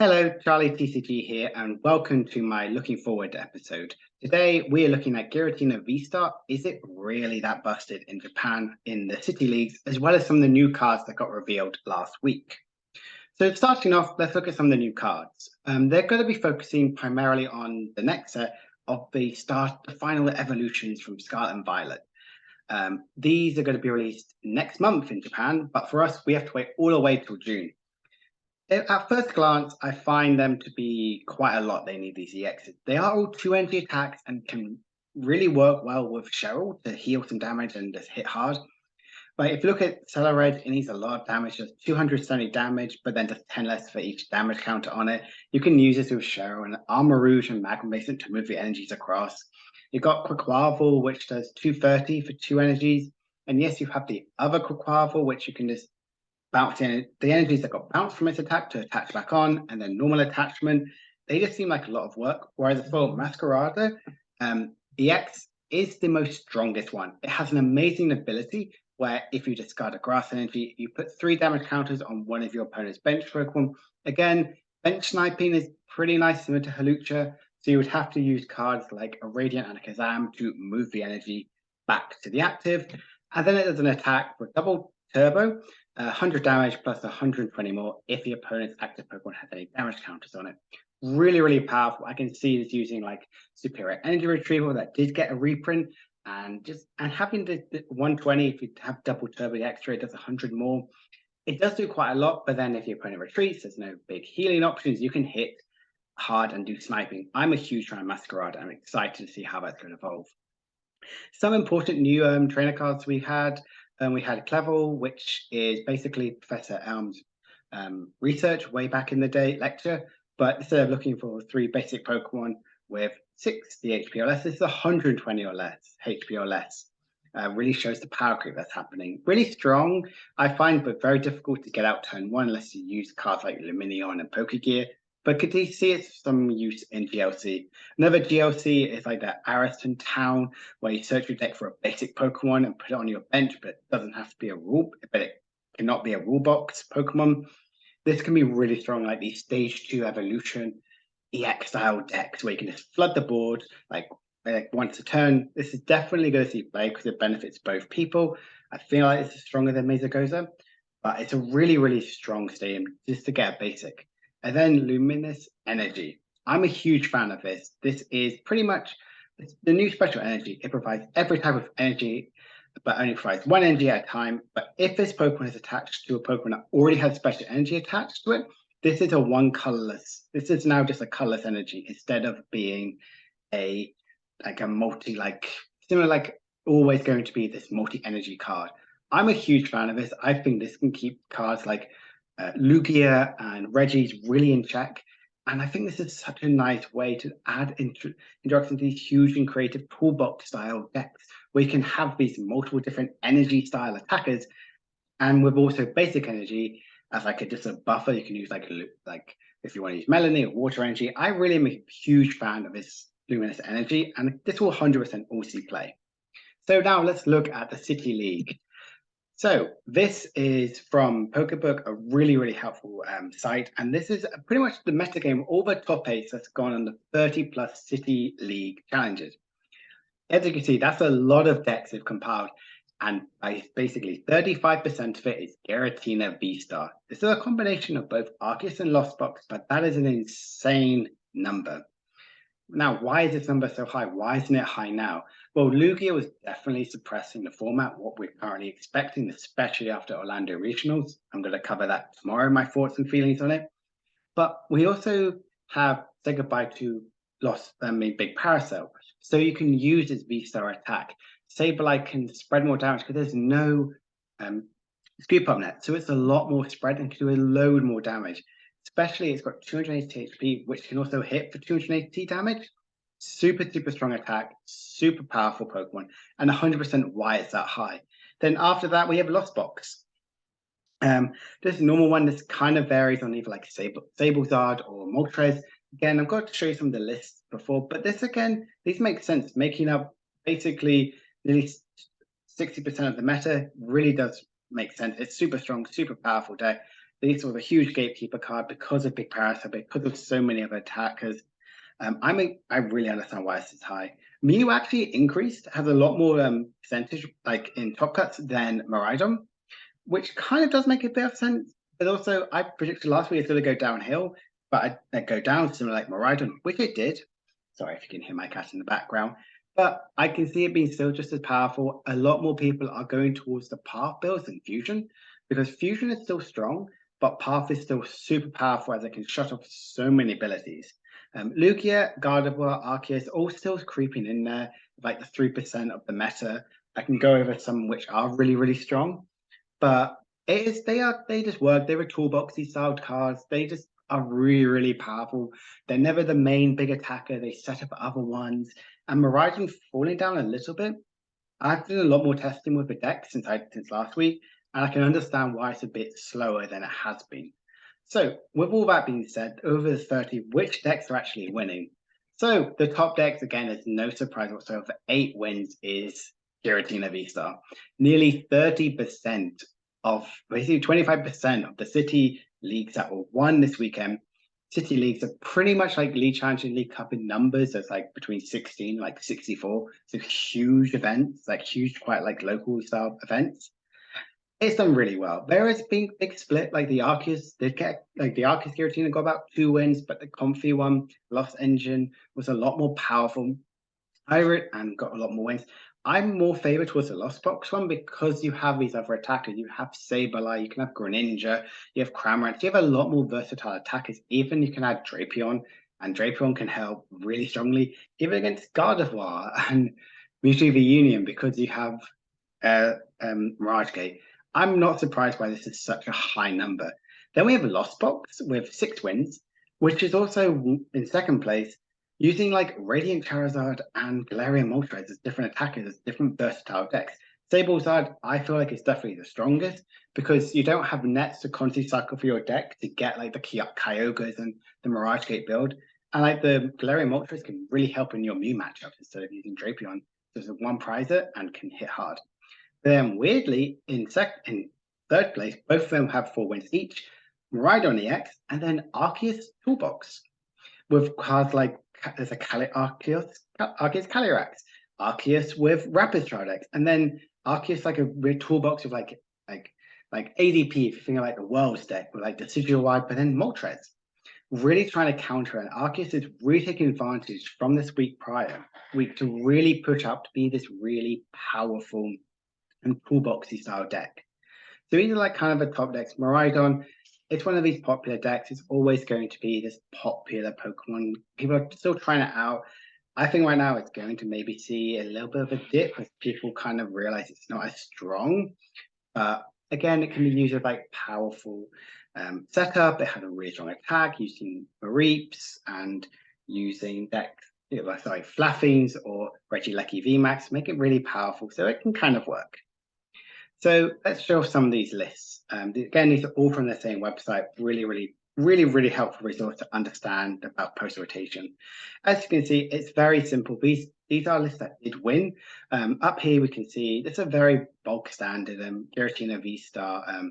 Hello, Charlie TCG here, and welcome to my Looking Forward episode. Today, we are looking at Giratina Vstar. Is it really that busted in Japan in the City Leagues, as well as some of the new cards that got revealed last week? So, starting off, let's look at some of the new cards. They're going to be focusing primarily on the next set of the final evolutions from Scarlet and Violet. These are going to be released next month in Japan, but for us, we have to wait all the way till June. At first glance, I find them to be quite a lot. They need these EXs. They are all 2 energy attacks and can really work well with Cheryl to heal some damage and just hit hard. But if you look at Red, it needs a lot of damage, just 270 damage, but then just 10 less for each damage counter on it. You can use this with Cheryl and Armor Rouge and Magma Mason to move the energies across. You've got Quaquaval, which does 230 for 2 energies. And yes, you have the other Quaquaval, which you can just bounce in. The energies that got bounced from its attack to attach back on, and then normal attachment, they just seem like a lot of work. Whereas for Masquerada, EX is the most strongest one. It has an amazing ability where if you discard a grass energy, you put 3 damage counters on one of your opponent's bench Pokemon. Again, bench sniping is pretty nice, similar to Halucha, so you would have to use cards like a Radiant and a Kazam to move the energy back to the active. And then it does an attack for double turbo, 100 damage plus 120 more if the opponent's active Pokemon has any damage counters on it. Really, really powerful. I can see this using like Superior Energy Retrieval that did get a reprint, and having the 120, if you have double turbo extra, it does 100 more. It does do quite a lot, but then if your opponent retreats, there's no big healing options. You can hit hard and do sniping. I'm a huge fan of Masquerade. I'm excited to see how that's going to evolve. Some important new trainer cards we had Clevel, which is basically Professor Elm's research way back in the day lecture, but instead of looking for 3 basic Pokemon with 60 HP or less, this is 120 or less HP or less. Really shows the power creep that's happening. Really strong, I find, but very difficult to get out turn 1 unless you use cards like Luminion and Pokegear. But could you see it's some use in GLC? Another GLC is like the Ariston Town, where you search your deck for a basic Pokemon and put it on your bench, but it doesn't have to be a rule, but it cannot be a rule box Pokemon. This can be really strong, like these stage 2 evolution EX style decks where you can just flood the board like once a turn. This is definitely going to see play because it benefits both people. I feel like this is stronger than Mesagoza, but it's a really, really strong stadium just to get a basic. And then Luminous Energy. I'm a huge fan of this. This is pretty much the new special energy. It provides every type of energy, but only provides 1 energy at a time. But if this Pokemon is attached to a Pokemon that already has special energy attached to it, this is a 1 colorless. This is now just a colorless energy instead of being a multi, similar, always going to be this multi-energy card. I'm a huge fan of this. I think this can keep cards like Lugia and Reggie's really in check. And I think this is such a nice way to add introduction to these huge and creative toolbox style decks where you can have these multiple different energy style attackers. And with also basic energy as just a buffer, you can use like if you want to use Melanie or water energy. I really am a huge fan of this Luminous Energy, and this will 100% all see play. So now let's look at the City League. So this is from Pokebook, a really, really helpful site. And this is pretty much the metagame, all the top 8 that's gone on the 30+ City League challenges. As you can see, that's a lot of decks they've compiled. And basically 35% of it is Giratina Vstar. This is a combination of both Arceus and Lost Box, but that is an insane number. Now, why is this number so high? Why isn't it high now? Well, Lugia was definitely suppressing the format, what we're currently expecting, especially after Orlando Regionals. I'm going to cover that tomorrow, my thoughts and feelings on it. But we also have Say Goodbye to Big Parasol. So you can use this V-Star attack. Sableye can spread more damage because there's no Scoop Up Net. So it's a lot more spread and can do a load more damage. Especially, it's got 280 HP, which can also hit for 280 damage. Super, super strong attack, super powerful Pokemon, and 100% why it's that high. Then after that, we have Lost Box. This normal one, this kind of varies on either like Sablezard or Moltres. Again, I've got to show you some of the lists before, but these make sense. Making up basically nearly 60% of the meta really does make sense. It's super strong, super powerful deck. This was a huge gatekeeper card because of Big Parasite, because of so many other attackers. I really understand why this is high. Mew actually increased, has a lot more percentage like in top cuts than Miraidon, which kind of does make a bit of sense. But also, I predicted last week it's going to go downhill, but I'd go down similar like Miraidon, which it did. Sorry if you can hear my cat in the background. But I can see it being still just as powerful. A lot more people are going towards the Path builds than Fusion, because Fusion is still strong, but Path is still super powerful as it can shut off so many abilities. Lugia, Gardevoir, Arceus, all still creeping in there, like the 3% of the meta. I can go over some which are really, really strong. But they just work. They were toolboxy styled cards. They just are really, really powerful. They're never the main big attacker. They set up other ones. And Miraidon falling down a little bit. I've done a lot more testing with the deck since last week, and I can understand why it's a bit slower than it has been. So, with all that being said, over the 30, which decks are actually winning? So, the top decks, again, is no surprise whatsoever. 8 wins is Giratina Vstar. Nearly 30% of, basically 25% of the City leagues that were won this weekend. City leagues are pretty much like League Challenge and League Cup in numbers. There's like between 16, like 64. So huge events, like huge, quite like local style events. It's done really well. There has been big split, like the Arceus did get, like the Arceus Giratina got about 2 wins, but the Comfy one, Lost Engine, was a lot more powerful. Pirate and got a lot more wins. I'm more favored towards the Lost Box one because you have these other attackers. You have Sableye, you can have Greninja, you have Cramorant. You have a lot more versatile attackers. Even you can add Drapion, and Drapion can help really strongly, even against Gardevoir and Mewtwo v Union because you have Mirage Gate. I'm not surprised why this is such a high number. Then we have a Lost Box with 6 wins, which is also in second place, using like Radiant Charizard and Galarian Moltres as different attackers, as different versatile decks. Sablezard, I feel like, is definitely the strongest because you don't have nets to constantly cycle for your deck to get like the Kyogres and the Mirage Gate build. And like the Galarian Moltres can really help in your Mew matchup instead of using Drapion. There's a one prizer and can hit hard. Then weirdly, in third place, both of them have 4 wins each. Miraidon EX and then Arceus Toolbox with cards like there's a Arceus Calyrex, Arceus with Rapid Stridex, and then Arceus like a weird toolbox with like ADP, if you think of like the Worlds deck with like Deciduous Wide, but then Moltres. Really trying to counter, and Arceus is really taking advantage from this week to really push up to be this really powerful and toolboxy style deck. So these are like kind of the top decks. Miraidon, it's one of these popular decks. It's always going to be this popular Pokemon. People are still trying it out. I think right now it's going to maybe see a little bit of a dip as people kind of realize it's not as strong. But again, it can be used with like powerful setup. It had a really strong attack using Mareeps and using decks, Flaffings or Regieleki VMAX, make it really powerful. So it can kind of work. So let's show some of these lists. Again, these are all from the same website. Really helpful resource to understand about post rotation. As you can see, it's very simple. These are lists that did win. Up here, we can see this is a very bulk standard Giratina Vstar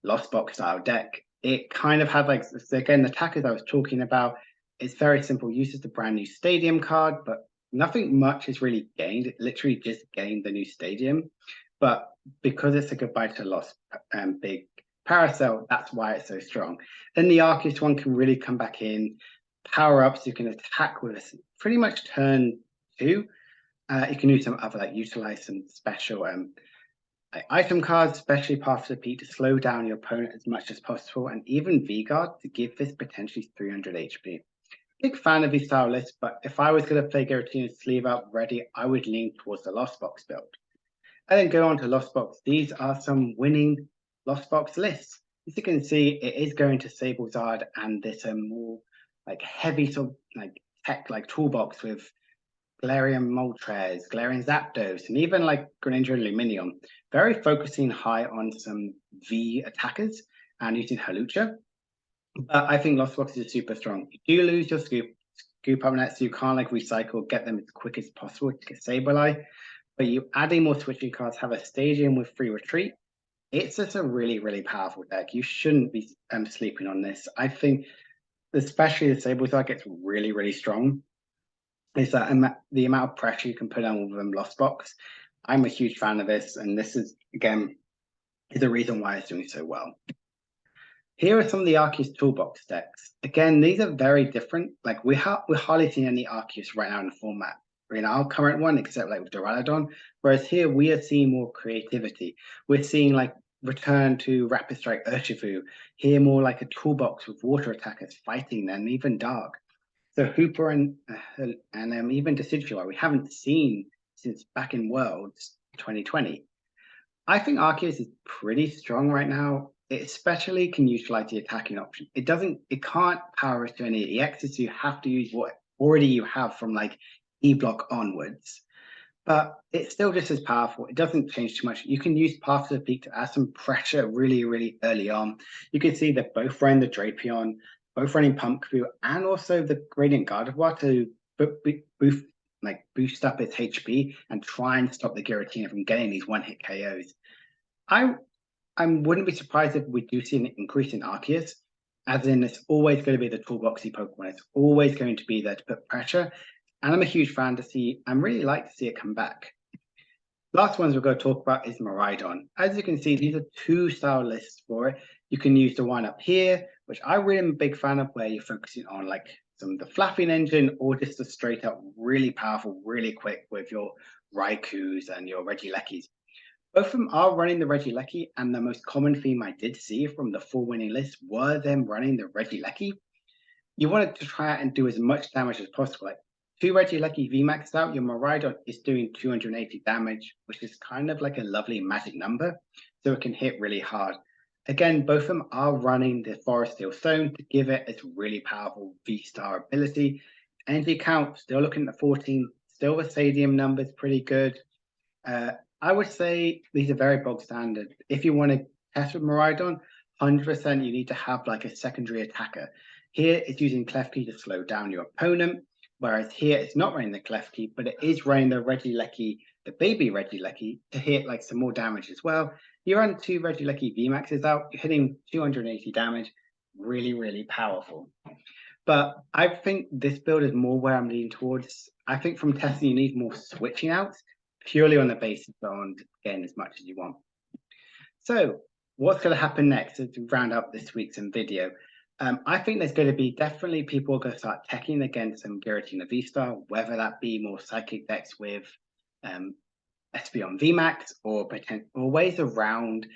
Lost Box style deck. It kind of had like, so again, the attackers I was talking about. It's very simple. Uses the brand new stadium card, but nothing much is really gained. It literally just gained the new stadium. But because it's a goodbye to Lost Big Parasol, that's why it's so strong. Then the Arceus one can really come back in. Power ups, you can attack with this pretty much turn 2. You can use some other, like utilize some special like item cards, especially Path to Repeat, to slow down your opponent as much as possible, and even V-Guard to give this potentially 300 HP. Big fan of these style lists, but if I was going to play Giratina sleeve up ready, I would lean towards the Lost Box build. And then go on to Lost Box. These are some winning Lost Box lists. As you can see, it is going to Sablezard and this more like heavy sort of like tech like toolbox with Galarian Moltres, Galarian Zapdos, and even like Greninja and Lumineon. Very focusing high on some V attackers and using Halucha. But I think Lost Box is super strong. You do lose your scoop up nets, so you can't like recycle, get them as quick as possible to get Sableye. But you adding more switching cards, have a stadium with free retreat. It's just a really, really powerful deck. You shouldn't be sleeping on this. I think, especially the Sable deck gets really, really strong. Is that the amount of pressure you can put on all of them Lost Box. I'm a huge fan of this, and this is, again, is the reason why it's doing so well. Here are some of the Arceus Toolbox decks. Again, these are very different. Like we're hardly seeing any Arceus right now in the format in our current one, except like with Duraludon. Whereas here we are seeing more creativity. We're seeing like return to Rapid Strike Urshifu. Here more like a toolbox with water attackers fighting them, even dark. So Hooper and even Decidueye we haven't seen since back in Worlds 2020. I think Arceus is pretty strong right now. It especially can utilize the attacking option. It can't power to any EXs, so you have to use what already you have from like E block onwards. But it's still just as powerful. It doesn't change too much. You can use Path to the Peak to add some pressure really, really early on. You can see they're both running the Drapion, both running Pumpkaboo, and also the Gradient Gardevoir to boost up its HP and try and stop the Giratina from getting these one-hit KOs. I wouldn't be surprised if we do see an increase in Arceus, as in it's always going to be the toolboxy Pokemon. It's always going to be there to put pressure, and I'm a huge fan to see. I'm really like to see it come back. Last ones we're going to talk about is Miraidon. As you can see, these are two style lists for it. You can use the one up here, which I really am a big fan of, where you're focusing on like some of the flapping engine, or just the straight up really powerful, really quick with your Raikous and your Regielekis. Both of them are running the Regieleki, and the most common theme I did see from the 4 winning list were them running the Regieleki. You wanted to try out and do as much damage as possible. Like 2 Regieleki VMAXed out, your Miraidon is doing 280 damage, which is kind of like a lovely magic number, so it can hit really hard. Again, both of them are running the Forest Steel Stone to give it its really powerful Vstar ability. Energy count, still looking at 14, still the Stadium numbers pretty good. I would say these are very bog standard. If you want to test with Miraidon, 100% you need to have like a secondary attacker. Here it's using Klefki to slow down your opponent, whereas here it's not running the Klefki, but it is running the Regieleki, the baby Regieleki, to hit like some more damage as well. You run 2 Regieleki VMAXs out, you're hitting 280 damage, really, really powerful. But I think this build is more where I'm leaning towards. I think from testing you need more switching out, purely on the basis on getting as much as you want. So what's going to happen next to round up this week's video? I think there's going to be definitely people are going to start teching against some Giratina Vstar, whether that be more psychic decks with Espeon VMAX or ways around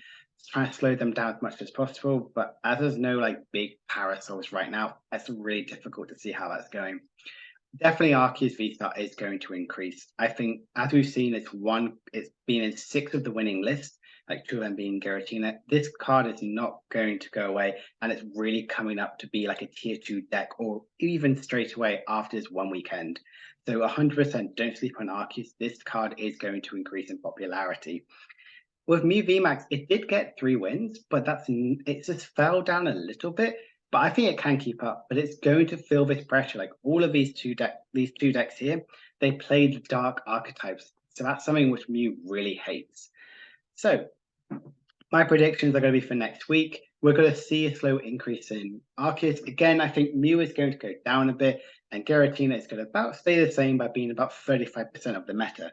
trying to slow them down as much as possible. But as there's no like big parasols right now, it's really difficult to see how that's going. Definitely Arceus Vstar is going to increase. I think, as we've seen, it's been in 6 of the winning lists, like 2 of them being Giratina. This card is not going to go away, and it's really coming up to be like a tier 2 deck, or even straight away after this one weekend. So 100% don't sleep on Arceus. This card is going to increase in popularity. With Mew VMAX, it did get 3 wins, but it just fell down a little bit. But I think it can keep up, but it's going to feel this pressure. Like all of these two decks here, they played dark archetypes. So that's something which Mew really hates. So my predictions are going to be for next week. We're going to see a slow increase in Arceus. Again, I think Mew is going to go down a bit, and Giratina is going to about stay the same by being about 35% of the meta.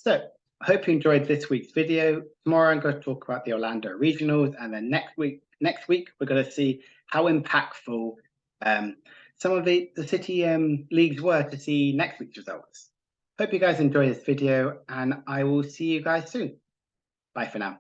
So I hope you enjoyed this week's video. Tomorrow I'm going to talk about the Orlando Regionals, and then next week we're going to see how impactful some of the city leagues were to see next week's results. Hope you guys enjoy this video, and I will see you guys soon. Bye for now.